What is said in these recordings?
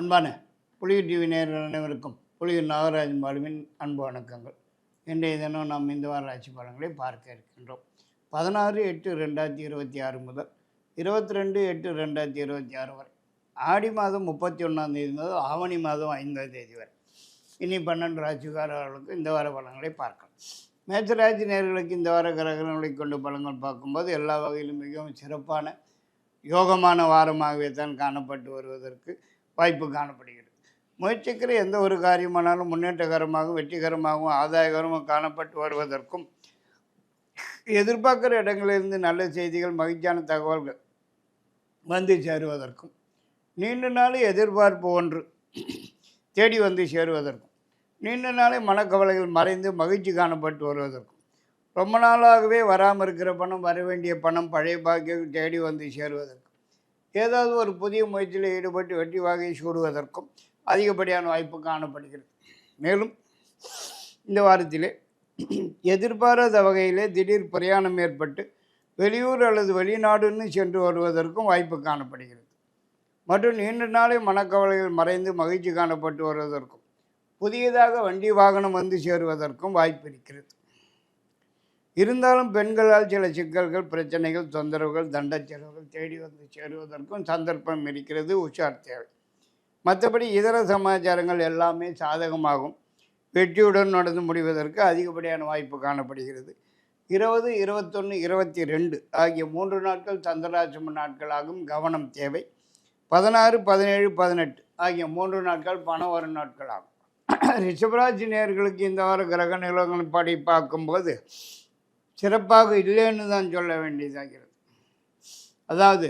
அன்பான புலியூர் டிவி நேயர்கள் அனைவருக்கும் புலியூர் நாகராஜன் பாலுவின் அன்பு வணக்கங்கள். இன்றைய தினம் நாம் இந்த வார ராசி பலன்களை பார்க்க இருக்கின்றோம். 16/8/2026 முதல் 22/8/2026 வரை, ஆடி மாதம் 31ஆம் தேதி முதல் ஆவணி மாதம் 5ஆம் தேதி வரை இனி 12 ராசிக்காரர்களுக்கு இந்த வார பலன்களை பார்க்கலாம். மேசராசி நேயர்களுக்கு இந்த வார கிரகங்களை கொண்டு பலன்கள் பார்க்கும்போது எல்லா வகையிலும் மிகவும் சிறப்பான யோகமான வாரமாகவே தான் காணப்பட்டு வருவதற்கு வாய்ப்பு காணப்படுகிறது. முயற்சிக்கிற எந்த ஒரு காரியமானாலும் முன்னேற்றகரமாகவும் வெற்றிகரமாகவும் ஆதாயகரமாக காணப்பட்டு வருவதற்கும், எதிர்பார்க்குற இடங்களிலிருந்து நல்ல செய்திகள் மகிழ்ச்சியான தகவல்கள் வந்து சேருவதற்கும், நீண்ட நாள் எதிர்பார்ப்பு ஒன்று தேடி வந்து சேருவதற்கும், நீண்ட நாளை மனக்கவலைகள் மறைந்து மகிழ்ச்சி காணப்பட்டு வருவதற்கும், ரொம்ப நாளாகவே வராமல் இருக்கிற பணம், வர வேண்டிய பணம், பழைய பாக்கியம் தேடி வந்து சேருவதற்கும், ஏதாவது ஒரு புதிய முயற்சியில் ஈடுபட்டு வெற்றி வாகை சூடுவதற்கும் அதிகப்படியான வாய்ப்பு காணப்படுகிறது. மேலும் இந்த வாரத்திலே எதிர்பாராத வகையிலே திடீர் பிரயாணம் ஏற்பட்டு வெளியூர் அல்லது வெளிநாடுன்னு சென்று வருவதற்கும் வாய்ப்பு காணப்படுகிறது. மற்றும் நீண்ட நாளை மனக்கவலைகள் மறைந்து மகிழ்ச்சி காணப்பட்டு வருவதற்கும், புதியதாக வண்டி வாகனம் வந்து சேருவதற்கும் வாய்ப்பு இருக்கிறது. இருந்தாலும் பெண்களால் சில சிக்கல்கள், பிரச்சனைகள், தொந்தரவுகள், தண்ட செலவுகள் தேடி வந்து சேருவதற்கும் சந்தர்ப்பம் இருக்கிறது. உஷார் தேவை. மற்றபடி இதர சமாச்சாரங்கள் எல்லாமே சாதகமாகும், வெற்றியுடன் நடந்து முடிவதற்கு அதிகப்படியான வாய்ப்பு காணப்படுகிறது. 20, 21, 22 ஆகிய 3 நாட்கள் சந்திராசிரம நாட்களாகும், கவனம் தேவை. 16, 17, 18 ஆகிய 3 நாட்கள் பணம் வரும் நாட்களாகும். ரிஷபராசி நேயர்களுக்கு இந்த வார கிரக நிலவரங்கள் படி பார்க்கும்போது சிறப்பாக இல்லைன்னு தான் சொல்ல வேண்டியதாகிறது. அதாவது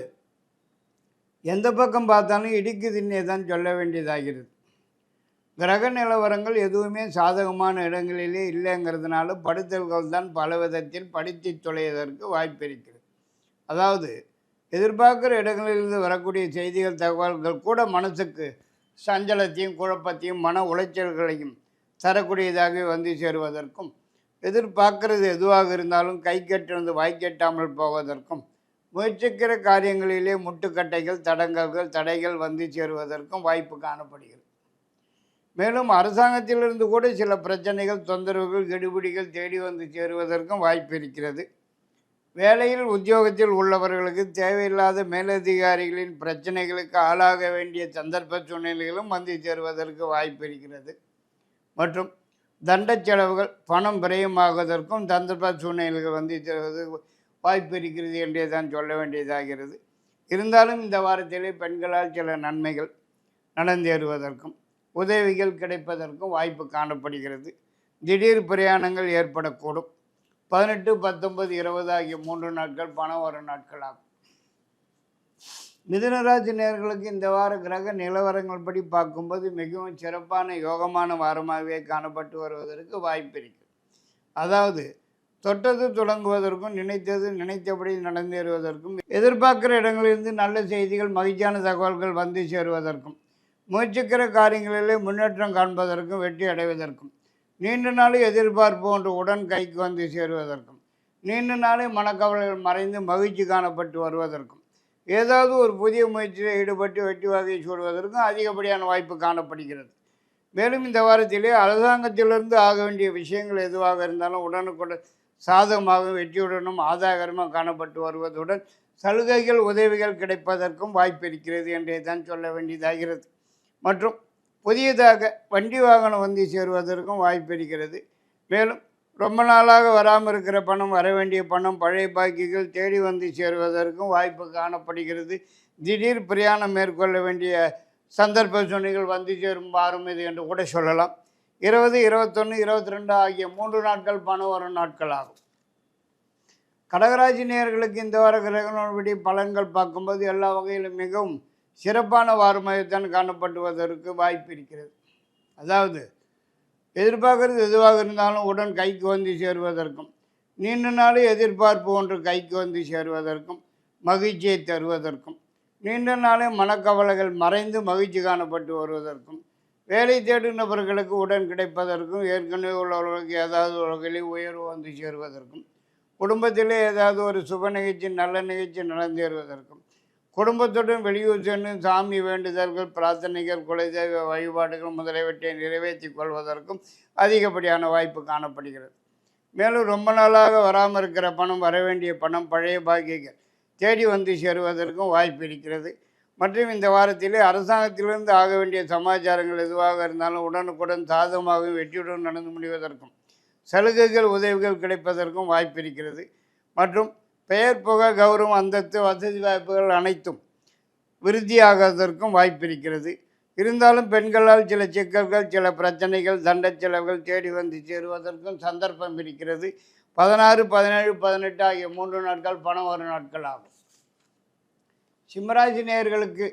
எந்த பக்கம் பார்த்தாலும் இடிக்குதுன்னே தான் சொல்ல வேண்டியதாகிறது. கிரக நிலவரங்கள் எதுவுமே சாதகமான இடங்களிலே இல்லைங்கிறதுனால படுத்தல்கள் தான் பல விதத்தில் படித்து தொலைவதற்கு வாய்ப்பு இருக்கிறது. அதாவது எதிர்பார்க்குற இடங்களிலிருந்து வரக்கூடிய செய்திகள், தகவல்கள் கூட மனசுக்கு சஞ்சலத்தையும் குழப்பத்தையும் மன உளைச்சல்களையும் தரக்கூடியதாக வந்து சேருவதற்கும், எதிர்பார்க்கிறது எதுவாக இருந்தாலும் கை கட்டிருந்து வாய்க்கெட்டாமல் போவதற்கும், முயற்சிக்கிற காரியங்களிலே முட்டுக்கட்டைகள், தடங்கல்கள், தடைகள் வந்து சேருவதற்கும் வாய்ப்பு காணப்படுகிறது. மேலும் அரசாங்கத்திலிருந்து கூட சில பிரச்சனைகள், தொந்தரவுகள், கெடுபிடிகள் தேடி வந்து சேருவதற்கும் வாய்ப்பு இருக்கிறது. வேலையில் உத்தியோகத்தில் உள்ளவர்களுக்கு தேவையில்லாத மேலதிகாரிகளின் பிரச்சனைகளுக்கு ஆளாக வேண்டிய சந்தர்ப்ப சூழ்நிலைகளும் வந்து சேருவதற்கு வாய்ப்பு இருக்கிறது. மற்றும் தண்ட செலவுகள், பணம் விரயமாகுவதற்கும் சந்தர்ப்ப சூழ்நிலைகள் வந்து சேருவதற்கு வாய்ப்பு இருக்கிறது என்றே தான் சொல்ல வேண்டியதாகிறது. இருந்தாலும் இந்த வாரத்திலே பெண்களால் சில நன்மைகள் நடந்தேறுவதற்கும் உதவிகள் கிடைப்பதற்கும் வாய்ப்பு காணப்படுகிறது. திடீர் பிரயாணங்கள் ஏற்படக்கூடும். 18, 19, 20 ஆகிய 3 நாட்கள் பணம் வரும் நாட்களாகும். மிதுனராசி நேயர்களுக்கு இந்த வார கிரக நிலவரங்கள் படி பார்க்கும்போது மிகவும் சிறப்பான யோகமான வாரமாகவே காணப்பட்டு வருவதற்கு வாய்ப்பு இருக்குது. அதாவது தொட்டது தொடங்குவதற்கும், நினைத்தது நினைத்தபடி நடந்தேறுவதற்கும், எதிர்பார்க்கிற இடங்களிலிருந்து நல்ல செய்திகள், மகிழ்ச்சியான தகவல்கள் வந்து சேருவதற்கும், முயற்சிக்கிற காரியங்களிலே முன்னேற்றம் காண்பதற்கும், வெற்றி அடைவதற்கும், நீண்ட நாளை எதிர்பார்ப்பு ஒன்று உடன் கைக்கு வந்து சேருவதற்கும், நீண்ட நாளை மனக்கவலைகள் மறைந்து மகிழ்ச்சி காணப்பட்டு வருவதற்கும், ஏதாவது ஒரு புதிய முயற்சியில் ஈடுபட்டு வெற்றி வகை சூடுவதற்கும் அதிகப்படியான வாய்ப்பு காணப்படுகிறது. மேலும் இந்த வாரத்திலே அரசாங்கத்திலிருந்து ஆக வேண்டிய விஷயங்கள் எதுவாக இருந்தாலும் உடனுக்குடன் சாதகமாக வெற்றியுடனும் ஆதாயகரமாக காணப்பட்டு வருவதுடன் சலுகைகள், உதவிகள் கிடைப்பதற்கும் வாய்ப்பு இருக்கிறது என்றே தான் சொல்ல வேண்டியதாகிறது. மற்றும் புதியதாக வண்டி வாகனம் வந்து சேருவதற்கும் வாய்ப்பு இருக்கிறது. மேலும் ரொம்ப நாளாக வராமல் இருக்கிற பணம், வர வேண்டிய பணம், பழைய பாக்கிகள் தேடி வந்து சேருவதற்கும் வாய்ப்பு காணப்படுகிறது. திடீர் பிரயாணம் மேற்கொள்ள வேண்டிய சந்தர்ப்ப சூழ்நிலைகள் வந்து சேரும் வாரம் இது என்று கூட சொல்லலாம். 20, 21, 22 ஆகிய 3 நாட்கள் பணம் வரும் நாட்களாகும். கடகராசி நேயர்களுக்கு இந்த வார கிரகணப்படி பலன்கள் பார்க்கும்போது எல்லா வகையிலும் மிகவும் சிறப்பான வாரமாகத்தான் காணப்படுவதற்கு வாய்ப்பு இருக்கிறது. அதாவது எதிர்பார்க்கறது எதுவாக இருந்தாலும் உடன் கைக்கு வந்து சேருவதற்கும், நீண்ட நாளே எதிர்பார்ப்பு ஒன்று கைக்கு வந்து சேருவதற்கும், மகிழ்ச்சியை தருவதற்கும், நீண்ட நாளே மனக்கவலைகள் மறைந்து மகிழ்ச்சி காணப்பட்டு வருவதற்கும், வேலை தேடும் நபர்களுக்கு உடன் கிடைப்பதற்கும், ஏற்கனவே உள்ளவர்களுக்கு ஏதாவது ஒரு வகையில் உயர்வு வந்து சேருவதற்கும், குடும்பத்திலே ஏதாவது ஒரு சுப நிகழ்ச்சி, நல்ல நிகழ்ச்சி நடந்தேறுவதற்கும், குடும்பத்துடன் வெளியூர் சென்று சாமி வேண்டுதல்கள், பிரார்த்தனைகள், குலதெய்வ வழிபாடுகள் முதலியவற்றை நிறைவேற்றிக் கொள்வதற்கும் அதிகப்படியான வாய்ப்பு காணப்படுகிறது. மேலும் ரொம்ப நாளாக வராமல் இருக்கிற பணம், வரவேண்டிய பணம், பழைய பாக்கியங்கள் தேடி வந்து சேருவதற்கும் வாய்ப்பு இருக்கிறது. மற்றும் இந்த வாரத்திலே அரசாங்கத்திலிருந்து ஆக வேண்டிய சமாச்சாரங்கள் எதுவாக இருந்தாலும் உடனுக்குடன் சாதகமாகவும் வெற்றியுடன் நடந்து முடிவதற்கும் சலுகைகள், உதவிகள் கிடைப்பதற்கும் வாய்ப்பு இருக்கிறது. மற்றும் பெயர், புகழ், கௌரவம், அந்தஸ்து, வசதி வாய்ப்புகள் அனைத்தும் விருத்தியாகிறதற்கும் வாய்ப்பு இருக்கிறது. இருந்தாலும் பெண்களால் சில சிக்கல்கள், சில பிரச்சனைகள், தண்ட செலவுகள் தேடி வந்து சேருவதற்கும் சந்தர்ப்பம் இருக்கிறது. 16, 17, 18 ஆகிய 3 நாட்கள் பணம் வரும் நாட்கள் ஆகும். சிம்மராசி நேயர்களுக்கு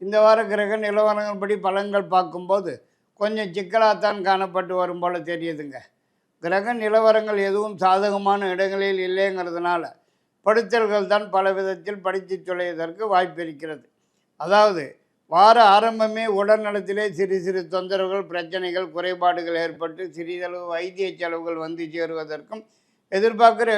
இந்த வார கிரக நிலவரங்கள்படி பலன்கள் பார்க்கும்போது கொஞ்சம் சிக்கலாகத்தான் காணப்பட்டு வரும் போல தெரியுதுங்க. கிரக நிலவரங்கள் எதுவும் சாதகமான இடங்களில் இல்லைங்கிறதுனால படுத்தல்கள் தான் பல விதத்தில் படித்து சொல்லுவதற்கு வாய்ப்பு இருக்கிறது. அதாவது வார ஆரம்பமே உடல்நலத்திலே சிறு சிறு தொந்தரவுகள், பிரச்சனைகள், குறைபாடுகள் ஏற்பட்டு சிறிதளவு வைத்திய செலவுகள் வந்து சேருவதற்கும் எதிர்பார்க்கிற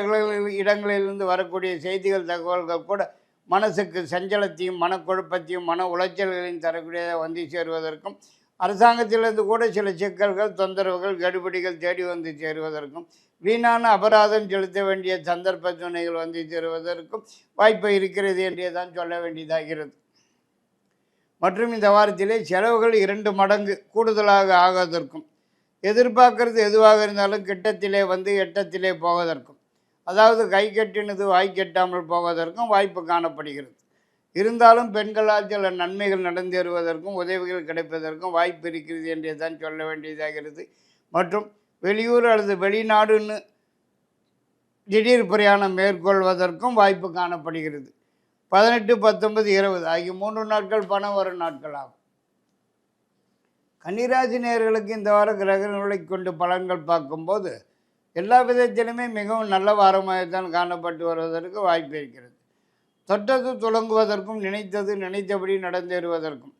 இடங்களிலிருந்து வரக்கூடிய செய்திகள், தகவல்கள் கூட மனசுக்கு சஞ்சலத்தையும், மனக்குழப்பத்தையும், மன உளைச்சல்களையும் தரக்கூடியதாக வந்து சேருவதற்கும் அரசாங்கத்திலிருந்து கூட சில சிக்கல்கள், தொந்தரவுகள், கடுபிடிகள் தேடி வந்து சேருவதற்கும் வீணான அபராதம் செலுத்த வேண்டிய சந்தர்ப்ப சூழ்நிலைகள் வந்து சேருவதற்கும் வாய்ப்பு இருக்கிறது என்றே தான் சொல்ல வேண்டியதாகிறது. மற்றும் இந்த வாரத்திலே செலவுகள் 2 மடங்கு கூடுதலாக ஆவதற்கும் எதிர்பார்க்கறது எதுவாக இருந்தாலும் கிட்டத்திலே வந்து எட்டத்திலே போவதற்கும், அதாவது கை கட்டினது வாய் கெட்டாமல் போவதற்கும் வாய்ப்பு காணப்படுகிறது. இருந்தாலும் பெண்களால் சில நன்மைகள் நடந்தேறுவதற்கும் உதவிகள் கிடைப்பதற்கும் வாய்ப்பு இருக்கிறது என்றே தான் சொல்ல வேண்டியதாகிறது. மற்றும் வெளியூர் அல்லது வெளிநாடுன்னு திடீர் பிரயாணம் மேற்கொள்வதற்கும் வாய்ப்பு காணப்படுகிறது. 18, 19, 20 ஆகிய 3 நாட்கள் பணம் வரும் நாட்கள் ஆகும். கன்னிராசி நேயர்களுக்கு இந்த வார கிரகங்களை கொண்டு பலன்கள் பார்க்கும்போது எல்லா விதத்திலுமே மிகவும் நல்ல வாரமாகத்தான் காணப்பட்டு வருவதற்கு வாய்ப்பு இருக்கிறது. தொட்டது துளங்குவதற்கும் நினைத்தது நினைத்தபடி நடந்தேறுவதற்கும்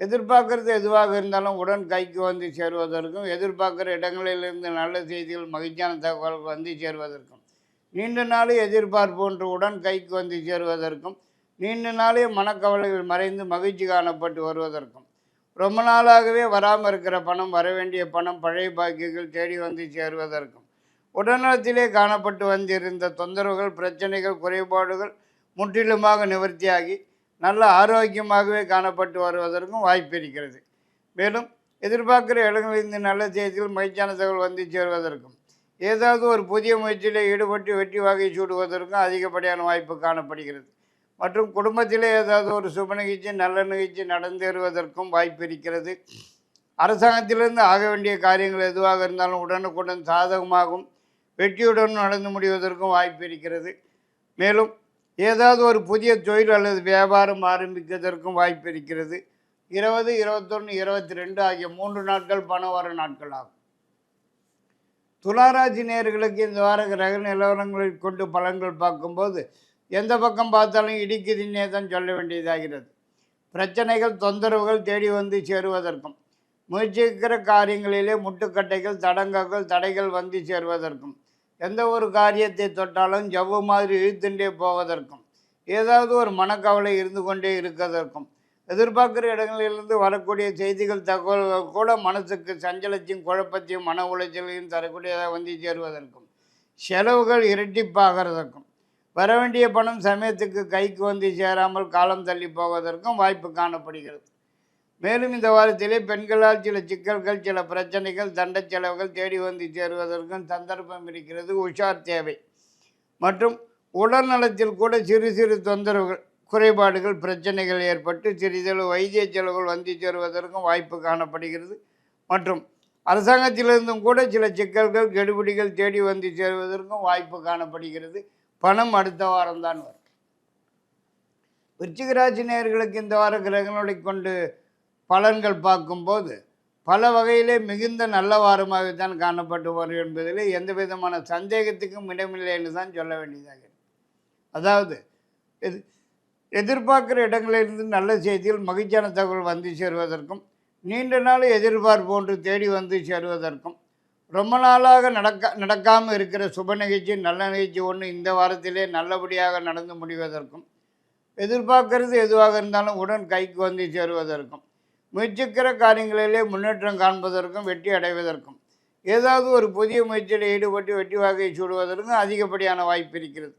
எதிர்பார்க்கறது எதுவாக இருந்தாலும் உடன் கைக்கு வந்து சேருவதற்கும் எதிர்பார்க்குற இடங்களிலிருந்து நல்ல செய்திகள், மகிழ்ச்சியான தகவல்கள் வந்து சேருவதற்கும் நீண்ட நாளே எதிர்பார்ப்பு ஒன்று உடன் கைக்கு வந்து சேருவதற்கும் நீண்ட நாளே மனக்கவலைகள் மறைந்து மகிழ்ச்சி காணப்பட்டு வருவதற்கும் ரொம்ப நாளாகவே வராமல் இருக்கிற பணம், வரவேண்டிய பணம், பழைய பாக்கியங்கள் தேடி வந்து சேருவதற்கும் உடல்நலத்திலே காணப்பட்டு வந்திருந்த தொந்தரவுகள், பிரச்சனைகள், குறைபாடுகள் முற்றிலுமாக நிவர்த்தியாகி நல்ல ஆரோக்கியமாகவே காணப்பட்டு வருவதற்கும் வாய்ப்பு இருக்கிறது. மேலும் எதிர்பார்க்கிற இடங்களிலிருந்து நல்ல செய்திகள், மகிழ்ச்சியான தகவல் வந்து சேருவதற்கும் ஏதாவது ஒரு புதிய முயற்சியில் ஈடுபட்டு வெற்றி வகை சூடுவதற்கும் அதிகப்படியான வாய்ப்பு காணப்படுகிறது. மற்றும் குடும்பத்திலே ஏதாவது ஒரு சுப நிகழ்ச்சி, நல்ல நிகழ்ச்சி நடந்தேறுவதற்கும் வாய்ப்பு இருக்கிறது. அரசாங்கத்திலிருந்து ஆக வேண்டிய காரியங்கள் எதுவாக இருந்தாலும் உடனுக்குடன் சாதகமாகவும் வெற்றியுடன் நடந்து முடிவதற்கும் வாய்ப்பு இருக்கிறது. மேலும் ஏதாவது ஒரு புதிய தொழில் அல்லது வியாபாரம் ஆரம்பிப்பதற்கும் வாய்ப்பு இருக்கிறது. 20, 21, 22 ஆகிய 3 நாட்கள் பணம் வர நாட்கள் ஆகும். துளாராசி நேயர்களுக்கு இந்த வார கிரக நிலவரங்களை கொண்டு பலன்கள் பார்க்கும்போது எந்த பக்கம் பார்த்தாலும் இடிக்குதுன்னே தான் சொல்ல வேண்டியதாகிறது. பிரச்சனைகள், தொந்தரவுகள் தேடி வந்து சேருவதற்கும் முயற்சிக்கிற காரியங்களிலே முட்டுக்கட்டைகள், தடங்கல்கள், தடைகள் வந்து சேருவதற்கும் எந்த ஒரு காரியத்தை தொட்டாலும் ஜவ்வு மாதிரி இழுத்துண்டே போவதற்கும் ஏதாவது ஒரு மனக்கவலை இருந்து கொண்டே இருக்கிறதற்கும் எதிர்பார்க்குற இடங்களிலிருந்து வரக்கூடிய செய்திகள், தகவல்கள் கூட மனசுக்கு சஞ்சலத்தையும், குழப்பத்தையும், மன உளைச்சலையும் தரக்கூடியதாக வந்து சேருவதற்கும் செலவுகள் இரட்டிப்பாகிறதற்கும் வரவேண்டிய பணம் சமயத்துக்கு கைக்கு வந்து சேராமல் காலம் தள்ளி போவதற்கும் வாய்ப்பு காணப்படுகிறது. மேலும் இந்த வாரத்திலே பெண்களால் சில சிக்கல்கள், சில பிரச்சனைகள், தண்ட செலவுகள் தேடி வந்து சேருவதற்கும் சந்தர்ப்பம் இருக்கிறது. உஷார் தேவை. மற்றும் உடல் நலத்தில் கூட சிறு சிறு தொந்தரவுகள், குறைபாடுகள், பிரச்சனைகள் ஏற்பட்டு சிறிதளவு வைத்திய செலவுகள் வந்து சேருவதற்கும் வாய்ப்பு காணப்படுகிறது. மற்றும் அரசாங்கத்திலிருந்தும் கூட சில சிக்கல்கள், கெடுபிடிகள் தேடி வந்து சேருவதற்கும் வாய்ப்பு காணப்படுகிறது. பணம் அடுத்த வாரம்தான் வரும். விருச்சிக ராசி நேயர்களுக்கு இந்த வார கிரகங்களை கொண்டு பலன்கள் பார்க்கும்போது பல வகையிலே மிகுந்த நல்ல வாரமாகத்தான் காணப்பட்டு வரும் என்பதில் எந்த விதமான சந்தேகத்துக்கும் இடமில்லை என்று தான் சொல்ல வேண்டியதாக. அதாவது எதிர்பார்க்குற இடங்களிலிருந்து நல்ல செய்திகள், மகிழ்ச்சியான தகவல் வந்து சேருவதற்கும் நீண்ட நாள் எதிர்பார்ப்பு ஒன்று தேடி வந்து சேருவதற்கும் ரொம்ப நாளாக நடக்காமல் இருக்கிற சுப நிகழ்ச்சி, நல்ல நிகழ்ச்சி ஒன்று இந்த வாரத்திலே நல்லபடியாக நடந்து முடிவதற்கும் எதிர்பார்க்கறது எதுவாக இருந்தாலும் உடன் கைக்கு வந்து சேருவதற்கும், முயற்சிக்கிற காரியங்களிலே முன்னேற்றம் காண்பதற்கும், வெற்றி அடைவதற்கும், ஏதாவது ஒரு புதிய முயற்சியில் ஈடுபட்டு வெற்றி வாகை சூடுவதற்கும் அதிகப்படியான வாய்ப்பு இருக்கிறது.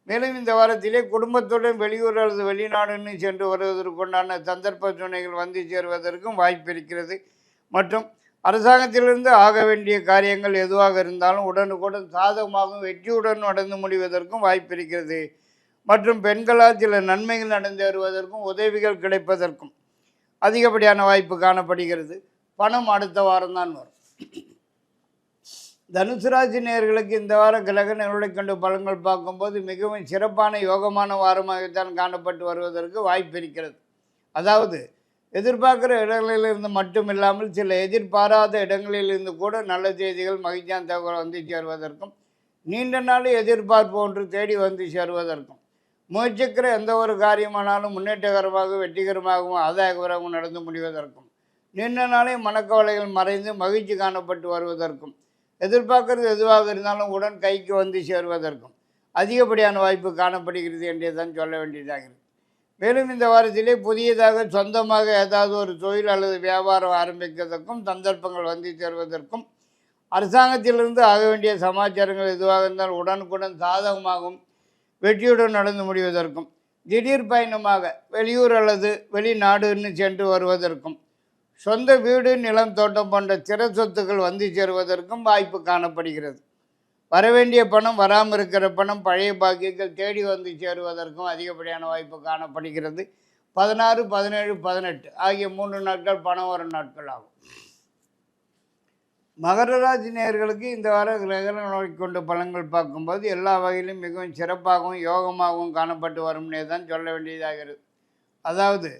மேலும் இந்த வாரத்திலே குடும்பத்துடன் வெளியூர் அல்லது வெளிநாடுன்னு சென்று வருவதற்குண்டான சந்தர்ப்ப சூழ்நிலைகள் வந்து சேருவதற்கும் வாய்ப்பு இருக்கிறது. மற்றும் அரசாங்கத்திலிருந்து ஆக வேண்டிய காரியங்கள் எதுவாக இருந்தாலும் உடனுக்குடன் சாதகமாகவும் வெற்றியுடன் நடந்து முடிவதற்கும் வாய்ப்பு இருக்கிறது. மற்றும் பெண்களால் சில நன்மைகள் நடந்து வருவதற்கும் உதவிகள் கிடைப்பதற்கும் அதிகப்படியான வாய்ப்பு காணப்படுகிறது. பணம் அடுத்த வாரம்தான் வரும். தனுசு ராசி நேயர்களுக்கு இந்த வாரம் கிரக நிலைகளை கொண்டு பலன்கள் பார்க்கும்போது மிகவும் சிறப்பான யோகமான வாரமாகத்தான் காணப்பட்டு வருவதற்கு வாய்ப்பு இருக்கிறது. அதாவது எதிர்பார்க்குற இடங்களிலிருந்து மட்டும் இல்லாமல் சில எதிர்பாராத இடங்களிலிருந்து கூட நல்ல செய்திகள் மகிழ்ச்சியான தகவல் வந்து சேருவதற்கும், நீண்ட நாள் எதிர்பார்ப்பு ஒன்று தேடி வந்து சேருவதற்கும், முயற்சிக்கிற எந்த ஒரு காரியமானாலும் முன்னேற்றகரமாக வெற்றிகரமாகவும் ஆதாயகரமாகவும் நடந்து முடிவதற்கும், நீண்ட நாளே மனக்கவலைகள் மறைந்து மகிழ்ச்சி காணப்பட்டு வருவதற்கும், எதிர்பார்க்கறது எதுவாக இருந்தாலும் உடன் கைக்கு வந்து சேருவதற்கும் அதிகப்படியான வாய்ப்பு காணப்படுகிறது என்றே தான் சொல்ல வேண்டியதாகிறது. மேலும் இந்த வாரத்திலே புதியதாக சொந்தமாக ஏதாவது ஒரு தொழில் அல்லது வியாபாரம் ஆரம்பிக்கிறதுக்கும் சந்தர்ப்பங்கள் வந்து சேருவதற்கும், அரசாங்கத்திலிருந்து ஆக வேண்டிய சமாச்சாரங்கள் எதுவாக இருந்தாலும் உடனுக்குடன் சாதகமாகவும் வெற்றியுடன் நடந்து முடிவதற்கும், திடீர் பயணமாக வெளியூர் அல்லது வெளிநாடுன்னு சென்று வருவதற்கும், சொந்த வீடு நிலம் தோட்டம் போன்ற சிற சொத்துக்கள் வந்து சேருவதற்கும் வாய்ப்பு காணப்படுகிறது. வரவேண்டிய பணம் வராமல் இருக்கிற பணம் பழைய பாக்கியங்கள் தேடி வந்து சேருவதற்கும் அதிகப்படியான வாய்ப்பு காணப்படுகிறது. 16, 17, 18 ஆகிய 3 நாட்கள் பணம் வரும் நாட்கள் ஆகும். மகர ராசி நேயர்களுக்கு இந்த வார கிரகங்களை கொண்டு பலன்கள் பார்க்கும்போது எல்லா வகையிலும் மிகவும் சிறப்பாகவும் யோகமாகவும் காணப்பட்டு வரும்னே தான் சொல்ல வேண்டியதாகிறது. அதாவது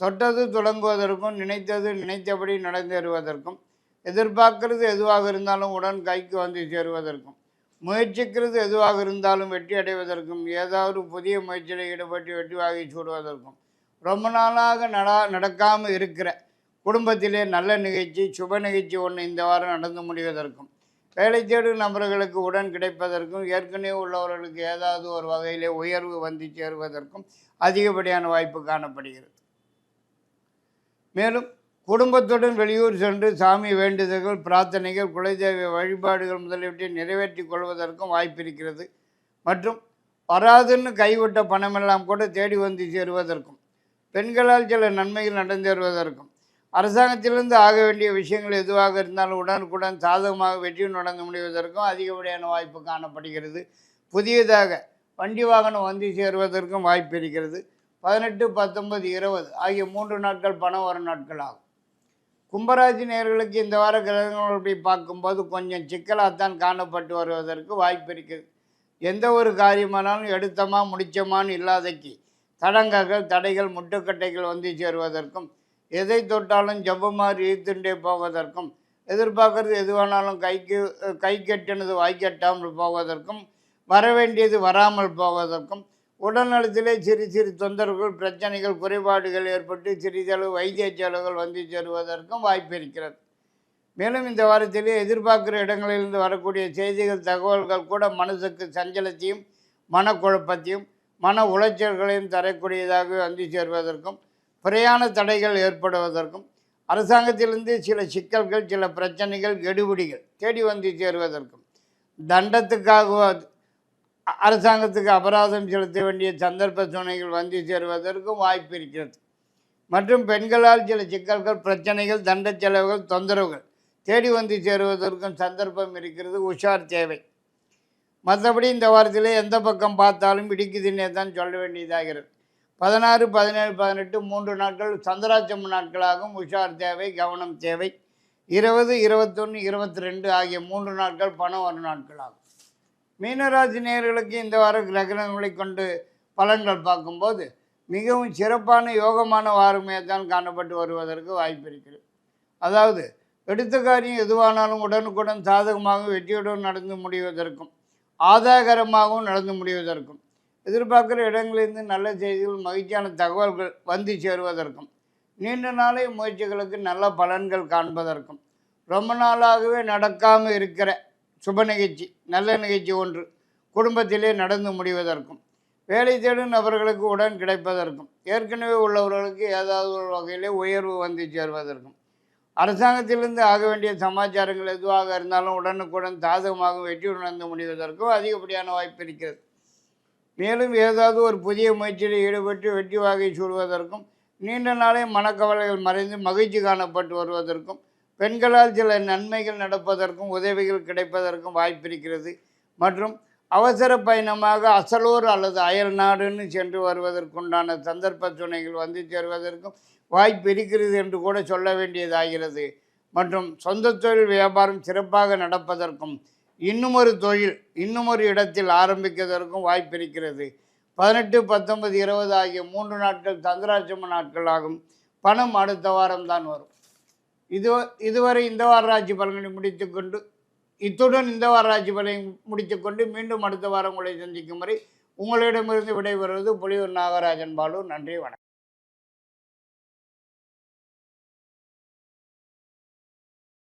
தொட்டது தொடங்குவதற்கும், நினைத்தது நினைத்தபடி நடந்தேறுவதற்கும், எதிர்பார்க்கிறது எதுவாக இருந்தாலும் உடன் கைக்கு வந்து சேருவதற்கும், முயற்சிக்கிறது எதுவாக இருந்தாலும் வெற்றி அடைவதற்கும், ஏதாவது புதிய முயற்சியில் ஈடுபட்டு வெற்றி வாகை சூடுவதற்கும், ரொம்ப நாளாக நடக்காமல் இருக்கிற குடும்பத்திலே நல்ல நிகழ்ச்சி சுப நிகழ்ச்சி ஒன்று இந்த வாரம் நடந்து முடிவதற்கும், வேலை தேடும் நபர்களுக்கு உடன் கிடைப்பதற்கும், ஏற்கனவே உள்ளவர்களுக்கு ஏதாவது ஒரு வகையிலே உயர்வு வந்து சேருவதற்கும் அதிகப்படியான வாய்ப்பு காணப்படுகிறது. மேலும் குடும்பத்துடன் வெளியூர் சென்று சாமி வேண்டுதல்கள், பிரார்த்தனைகள், குலதெய்வ வழிபாடுகள் முதலியவற்றை நிறைவேற்றி கொள்வதற்கும் வாய்ப்பு இருக்கிறது. மற்றும் வராதுன்னு கைவிட்ட பணமெல்லாம் கூட தேடி வந்து சேருவதற்கும், பெண்களால் சில நன்மைகள் நடந்தேறுவதற்கும், அரசாங்கத்திலிருந்து ஆக வேண்டிய விஷயங்கள் எதுவாக இருந்தாலும் உடனுக்குடன் சாதகமாக வெற்றியும் நடந்து முடிவதற்கும் அதிகப்படியான வாய்ப்பு காணப்படுகிறது. புதியதாக வண்டி வாகனம் வந்து சேருவதற்கும் வாய்ப்பு இருக்கிறது. 18, 19, 20 ஆகிய 3 நாட்கள் பணம் வரும் நாட்கள் ஆகும். கும்பராசி நேயர்களுக்கு இந்த வார கிரகங்கள் அப்படி பார்க்கும்போது கொஞ்சம் சிக்கலாகத்தான் காணப்பட்டு வருவதற்கு வாய்ப்பு இருக்குது. எந்த ஒரு காரியமானாலும் எடுத்தமா முடிச்சமான்னு இல்லாதக்கு தடங்கல்கள், தடைகள், முட்டுக்கட்டைகள் வந்து சேருவதற்கும், எதை தொட்டாலும் ஜவ்வமாறு இழுத்துண்டே போவதற்கும், எதிர்பார்க்கறது எதுவானாலும் கை கெட்டினது வாய்க்கட்டாமல் போவதற்கும், வரவேண்டியது வராமல் போவதற்கும், உடல்நலத்திலே சிறு சிறு தொந்தரவுகள், பிரச்சனைகள், குறைபாடுகள் ஏற்பட்டு சிறிதளவு வைத்திய செலவுகள் வந்து சேருவதற்கும் வாய்ப்பு இருக்கிறது. மேலும் இந்த வாரத்திலே எதிர்பார்க்கிற இடங்களிலிருந்து வரக்கூடிய செய்திகள், தகவல்கள் கூட மனசுக்கு சஞ்சலத்தையும் மனக்குழப்பத்தையும் மன உளைச்சல்களையும் தரக்கூடியதாக வந்து சேருவதற்கும், பிரயாண தடைகள் ஏற்படுவதற்கும், அரசாங்கத்திலிருந்து சில சிக்கல்கள், சில பிரச்சனைகள், கெடுபிடிகள் தேடி வந்து சேருவதற்கும், தண்டத்துக்காக அரசாங்கத்துக்கு அபராதம் செலுத்த வேண்டிய சந்தர்ப்ப சூழ்நிலைகள் வந்து சேருவதற்கும் வாய்ப்பு இருக்கிறது. மற்றும் பெண்களால் சில சிக்கல்கள், பிரச்சனைகள், தண்ட செலவுகள், தொந்தரவுகள் தேடி வந்து சேருவதற்கும் சந்தர்ப்பம் இருக்கிறது. உஷார் தேவை. மற்றபடி இந்த வாரத்திலே எந்த பக்கம் பார்த்தாலும் இடிக்குதுன்னே தான் சொல்ல வேண்டியதாகிறது. 16, 17, 18 3 நாட்கள் சந்திராட்சம நாட்களாகும். உஷார் தேவை, கவனம் தேவை. 20, 21, 22 ஆகிய 3 நாட்கள் பணம் வரும் நாட்களாகும். மீனராசி நேயர்களுக்கு இந்த வார கிரகணங்களை கொண்டு பலன்கள் பார்க்கும்போது மிகவும் சிறப்பான யோகமான வாரமே தான் காணப்பட்டு வருவதற்கு வாய்ப்பு இருக்கிறது. அதாவது எடுத்த காரியம் எதுவானாலும் உடனுக்குடன் சாதகமாக வெற்றியுடன் நடந்து முடிவதற்கும், ஆதாயகரமாகவும் நடந்து முடிவதற்கும், எதிர்பார்க்குற இடங்களிலிருந்து நல்ல செய்திகள், மகிழ்ச்சியான தகவல்கள் வந்து சேருவதற்கும், நீண்ட நாளை முயற்சிகளுக்கு நல்ல பலன்கள் காண்பதற்கும், ரொம்ப நாளாகவே நடக்காமல் இருக்கிற சுப நிகழ்ச்சி, நல்ல நிகழ்ச்சி ஒன்று குடும்பத்திலே நடந்து முடிவதற்கும், வேலை தேடும் நபர்களுக்கு உடன் கிடைப்பதற்கும், ஏற்கனவே உள்ளவர்களுக்கு ஏதாவது ஒரு வகையிலே உயர்வு வந்து சேர்வதற்கும், அரசாங்கத்திலிருந்து ஆக வேண்டிய சமாச்சாரங்கள் எதுவாக இருந்தாலும் உடனுக்குடன் சாதகமாக வெற்றி உணர்ந்து முடிவதற்கும் அதிகப்படியான வாய்ப்பு இருக்கிறது. மேலும் ஏதாவது ஒரு புதிய முயற்சியில் ஈடுபட்டு வெற்றி வாகை சூடுவதற்கும், நீண்ட நாளே மனக்கவலைகள் மறைந்து மகிழ்ச்சி காணப்பட்டு வருவதற்கும், பெண்களால் சில நன்மைகள் நடப்பதற்கும் உதவிகள் கிடைப்பதற்கும் வாய்ப்பிருக்கிறது. மற்றும் அவசர பயணமாக அசலூர் அல்லது அயல் நாடுன்னு சென்று வருவதற்குண்டான சந்தர்ப்ப துணைகள் வந்து சேருவதற்கும் வாய்ப்பு இருக்கிறது என்று கூட சொல்ல வேண்டியதாகிறது. மற்றும் சொந்த தொழில் வியாபாரம் சிறப்பாக நடப்பதற்கும், இன்னும் ஒரு தொழில் இன்னும் ஒரு இடத்தில் ஆரம்பிக்கிறதற்கும் வாய்ப்பு இருக்கிறது. 18, 19, 20 ஆகிய 3 நாட்கள் சந்திராட்சம நாட்கள் ஆகும். பணம் அடுத்த வாரம் தான் வரும். இதுவரை இந்த வார ராசி பலன்களை முடித்துக்கொண்டு, இத்துடன் இந்த வார ராசி பலனை முடித்துக்கொண்டு மீண்டும் அடுத்த வாரம் உங்களை சந்திக்கும் வரை உங்களிடமிருந்து விடைபெறுவது புலியூர் நாகராஜன் பாலு. நன்றி, வணக்கம்.